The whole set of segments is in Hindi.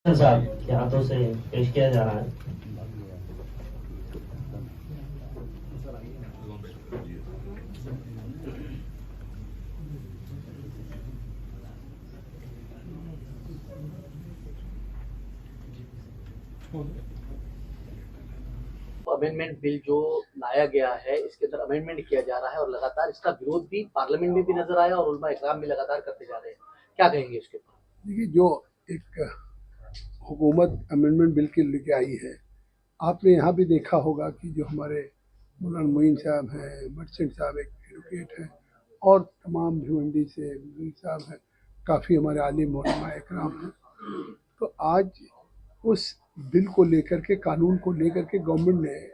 साहब के हाथों से पेश किया जा रहा है। अमेंडमेंट बिल जो लाया गया है, इसके अंदर अमेंडमेंट किया जा रहा है और लगातार इसका विरोध भी पार्लियामेंट में भी नजर आया और उलमा इकराम भी लगातार करते जा रहे हैं। क्या कहेंगे इसके ऊपर? देखिए, जो एक हुकूमत अमेंडमेंट बिल के लेके आई है, आपने यहाँ भी देखा होगा कि जो हमारे मौलाना मोइन साहब हैं, मर्चेंट साहब एक एडवोकेट हैं, और तमाम भिवंडी से साहब हैं, काफ़ी हमारे आलिम उलमा इकराम हैं। तो आज उस बिल को लेकर के, कानून को लेकर के गवर्नमेंट ने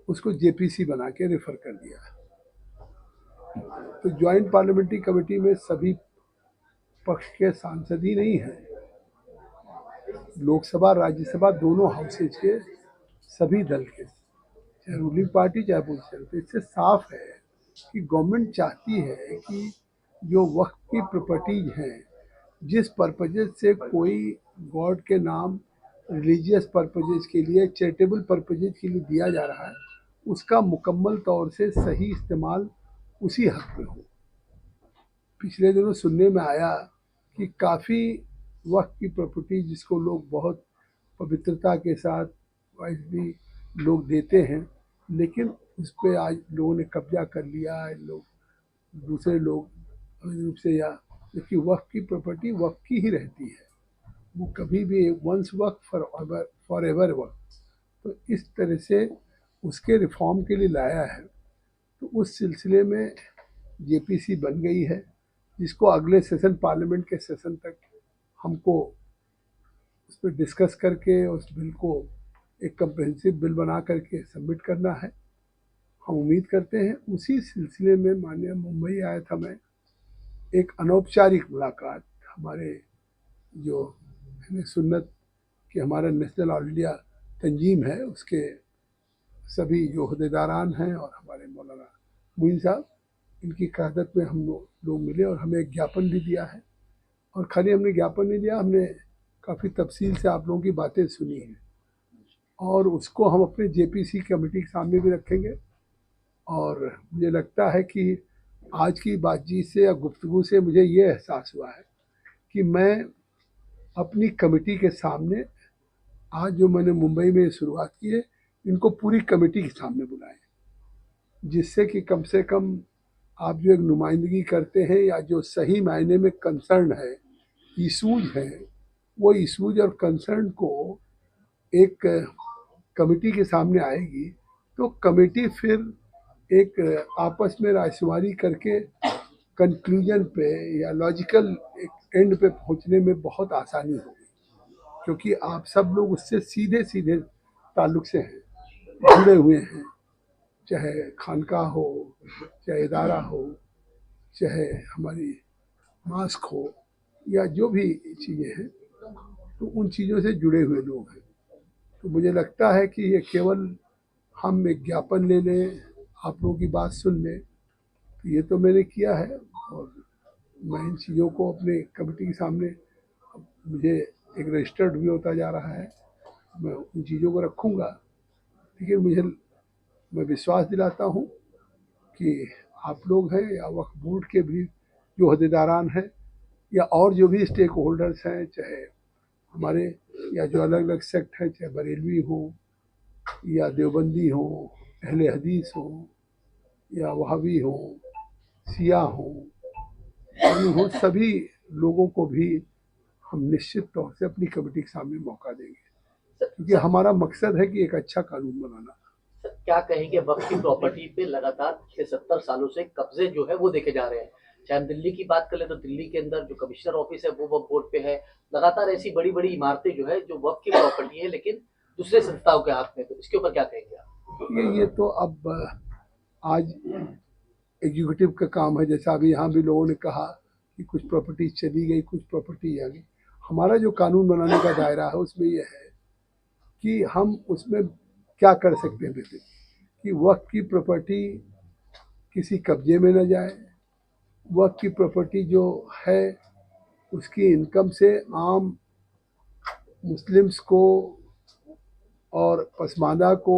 उसको जेपीसी बना के रेफर कर दिया। तो ज्वाइंट पार्लियामेंट्री कमेटी में सभी पक्ष के सांसद ही नहीं हैं, लोकसभा राज्यसभा दोनों हाउसेज के सभी दल के, चाहे रूलिंग पार्टी चाहे अपोजिशन। तो इससे साफ है कि गवर्नमेंट चाहती है कि जो वक्त की प्रॉपर्टीज हैं, जिस पर्पजेज से कोई गॉड के नाम रिलीजियस पर्पजेज के लिए, चैरिटेबल पर्पजेज के लिए दिया जा रहा है, उसका मुकम्मल तौर से सही इस्तेमाल उसी हक में हो। पिछले दिनों सुनने में आया कि काफ़ी वक्त की प्रॉपर्टी जिसको लोग बहुत पवित्रता के साथ वाइजली लोग देते हैं, लेकिन उस पर आज लोगों ने कब्जा कर लिया है, लोग दूसरे लोग रूप से, या जबकि वक्त की प्रॉपर्टी वक्त की ही रहती है, वो कभी भी वंस वक्त फॉर एवर वक्त। तो इस तरह से उसके रिफॉर्म के लिए लाया है। तो उस सिलसिले में जेपीसी बन गई है, जिसको अगले सेशन, पार्लियामेंट के सेशन तक हमको उस पर डिस्कस करके उस बिल को एक कम्प्रहेंसिव बिल बना करके सबमिट करना है। हम उम्मीद करते हैं उसी सिलसिले में माननीय मुंबई आया था मैं, एक अनौपचारिक मुलाकात हमारे जो सुन्नत कि हमारा नेशनल ऑल इंडिया तंजीम है, उसके सभी जो अहदेदारान हैं और हमारे मौलाना मोइन साहब, इनकी क़यादत में हम लोग मिले और हमें एक ज्ञापन भी दिया है। और खाली हमने ज्ञापन नहीं दिया, हमने काफ़ी तफसील से आप लोगों की बातें सुनी हैं, और उसको हम अपने जेपीसी कमेटी के सामने भी रखेंगे। और मुझे लगता है कि आज की बातचीत से या गुफ्तगू से मुझे ये एहसास हुआ है कि मैं अपनी कमेटी के सामने, आज जो मैंने मुंबई में शुरुआत की है, इनको पूरी कमेटी के सामने बुलाएं, जिससे कि कम से कम आप जो एक नुमाइंदगी करते हैं या जो सही मायने में कंसर्न है, इशूज हैं, वो इशूज और कंसर्न को एक कमेटी के सामने आएगी, तो कमेटी फिर एक आपस में रायशुमारी करके कंक्लूजन पे या लॉजिकल एक एंड पे पहुंचने में बहुत आसानी होगी, क्योंकि आप सब लोग उससे सीधे सीधे ताल्लुक से हैं, जुड़े हुए हैं, चाहे खानका हो, चाहे इदारा हो, चाहे हमारी मास्क हो, या जो भी चीज़ें हैं, तो उन चीज़ों से जुड़े हुए लोग हैं। तो मुझे लगता है कि ये केवल हम एक ज्ञापन ले लें, आप लोगों की बात सुन लें, तो ये तो मैंने किया है, और मैं इन चीज़ों को अपने कमेटी के सामने, मुझे एक रजिस्टर्ड भी होता जा रहा है, मैं उन चीज़ों को रखूँगा। लेकिन मैं विश्वास दिलाता हूँ कि आप लोग हैं या वक्फ बोर्ड के भी जो अहदेदारान हैं, या और जो भी स्टेक होल्डर्स हैं, चाहे हमारे या जो अलग अलग सेक्ट हैं, चाहे बरेलवी हो या देवबंदी हो, अहले हदीस हो या वहाबी हो, सिया हो, सभी लोगों को भी हम निश्चित तौर से अपनी कमेटी के सामने मौका देंगे, क्योंकि हमारा मकसद है कि एक अच्छा कानून बनाना। क्या कहेंगे, वक्त की प्रॉपर्टी पे लगातार 70 सालों से कब्जे जो है वो देखे जा रहे हैं। चाहे हम दिल्ली की बात करें तो दिल्ली के अंदर जो कमिश्नर ऑफिस है वो वक्फ बोर्ड पे है। लगातार ऐसी बड़ी बड़ी इमारतें जो है जो वक्त की प्रॉपर्टी है लेकिन दूसरे संस्थाओं के हाथ में, तो इसके ऊपर क्या कहेंगे आप? ये तो अब आज एग्जीक्यूटिव का काम है। जैसा अभी यहाँ भी लोगों ने कहा कि कुछ प्रॉपर्टी चली गई, कुछ प्रॉपर्टी आ गई। हमारा जो कानून बनाने का दायरा है उसमें यह है कि हम उसमें क्या कर सकते हैं बेसिक, कि वक्त की प्रॉपर्टी किसी कब्जे में न जाए, वक्त की प्रॉपर्टी जो है उसकी इनकम से आम मुस्लिम्स को और पसमानदा को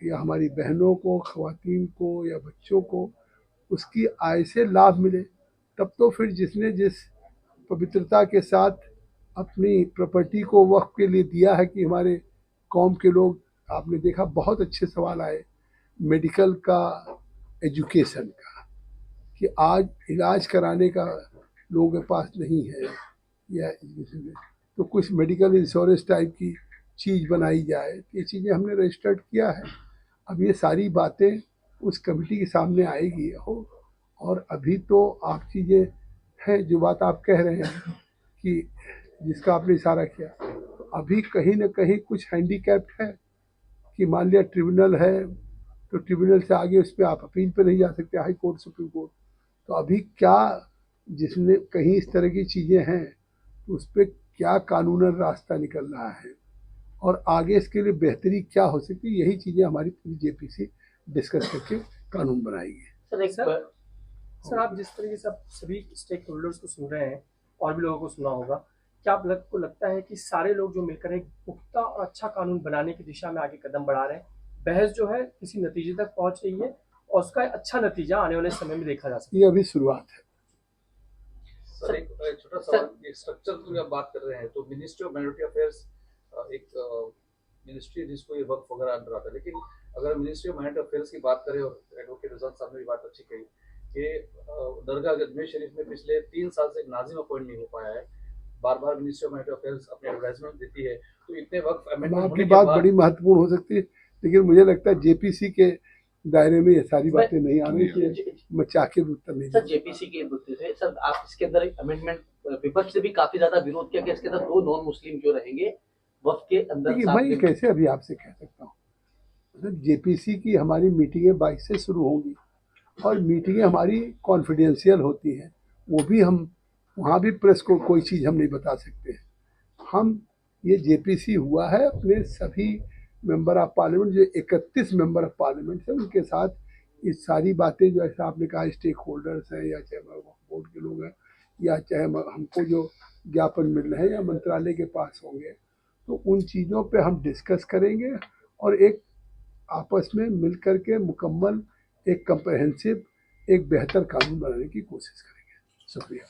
या हमारी बहनों को, ख़वातीन को या बच्चों को उसकी आय से लाभ मिले, तब तो फिर जिसने जिस पवित्रता के साथ अपनी प्रॉपर्टी को वक्फ के लिए दिया है कि हमारे कौम के लोग, आपने देखा बहुत अच्छे सवाल आए मेडिकल का, एजुकेशन का, कि आज इलाज कराने का लोगों के पास नहीं है या तो कुछ मेडिकल इंश्योरेंस टाइप की चीज़ बनाई जाए। ये चीज़ें हमने रजिस्टर्ड किया है। अब ये सारी बातें उस कमेटी के सामने आएगी हो, और अभी तो आप चीज़ें हैं जो बात आप कह रहे हैं कि जिसका आपने इशारा किया, तो अभी कहीं ना कहीं कुछ हैंडीकैप्ड है कि मान लिया ट्रिब्यूनल है तो ट्रिब्यूनल से आगे उस पर आप अपील पे नहीं जा सकते, हाई कोर्ट, सुप्रीम कोर्ट। तो अभी क्या जिसने कहीं इस तरह की चीज़ें हैं तो उस पर क्या कानूनन रास्ता निकल रहा है और आगे इसके लिए बेहतरी क्या हो सकती है, यही चीज़ें हमारी पूरी जेपीसी डिस्कस करके कानून बनाएगी। सर आप जिस तरीके से आप सभी स्टेक होल्डर्स को सुन रहे हैं और भी लोगों को सुना होगा, क्या आपको लगता है कि सारे लोग जो मिलकर एक पुख्ता और अच्छा कानून बनाने की दिशा में आगे कदम बढ़ा रहे हैं, बहस जो है किसी नतीजे तक पहुंच रही है और उसका अच्छा नतीजा आने वाले समय में देखा जा सकता है? ये अभी शुरुआत है। सर एक छोटा सवाल, ये स्ट्रक्चर की आप बात कर रहे हैं तो मिनिस्ट्री ऑफ माइनॉरिटी अफेयर्स एक मिनिस्ट्री जिसको ये वक्त वगैरह अंडर आता है, लेकिन अगर मिनिस्ट्री ऑफ माइनॉरिटी अफेयर्स की बात करें, और एडवोकेट रिजवान साहब ने भी बात अच्छी कही कि दरगाह अजमेर शरीफ में पिछले 3 साल से एक नाजिम अपॉइंट नहीं हो पाया है, बार बार मिनिस्ट्री ऑफ माइनॉरिटी अफेयर्स अपने एडवर्टाइजमेंट देती है, तो इतने वक्त अमेंडमेंट आपकी बात बड़ी महत्वपूर्ण हो सकती है, लेकिन मुझे लगता है जेपीसी के दायरे में ये सारी बातें नहीं आनी चाहिए। मैं चाह के भी उत्तर नहीं सर जेपीसी के मुद्दे से सर आप इसके अंदर अमेंडमेंट विपक्ष से भी काफी ज्यादा विरोध किया कि इसके अंदर 2 नॉन मुस्लिम जो रहेंगे वक्फ के अंदर। मैं कैसे अभी आपसे कह सकता हूँ, जेपीसी की हमारी मीटिंगें 22 से शुरू होंगी और मीटिंगें हमारी कॉन्फिडेंशियल होती हैं, वो भी हम वहाँ भी प्रेस को कोई चीज़ हम नहीं बता सकते हैं। हम ये जेपीसी हुआ है अपने सभी मेंबर ऑफ पार्लियामेंट, जो 31 मेंबर ऑफ पार्लियामेंट है उनके साथ ये सारी बातें जो ऐसा आपने कहा स्टेक होल्डर्स हैं या चाहे बोर्ड के लोग हैं या चाहे हमको जो ज्ञापन मिल रहे हैं या मंत्रालय के पास होंगे, तो उन चीज़ों पे हम डिस्कस करेंगे और एक आपस में मिल कर के मुकम्मल एक कम्प्रहेंसिव एक बेहतर कानून बनाने की कोशिश करेंगे। शुक्रिया।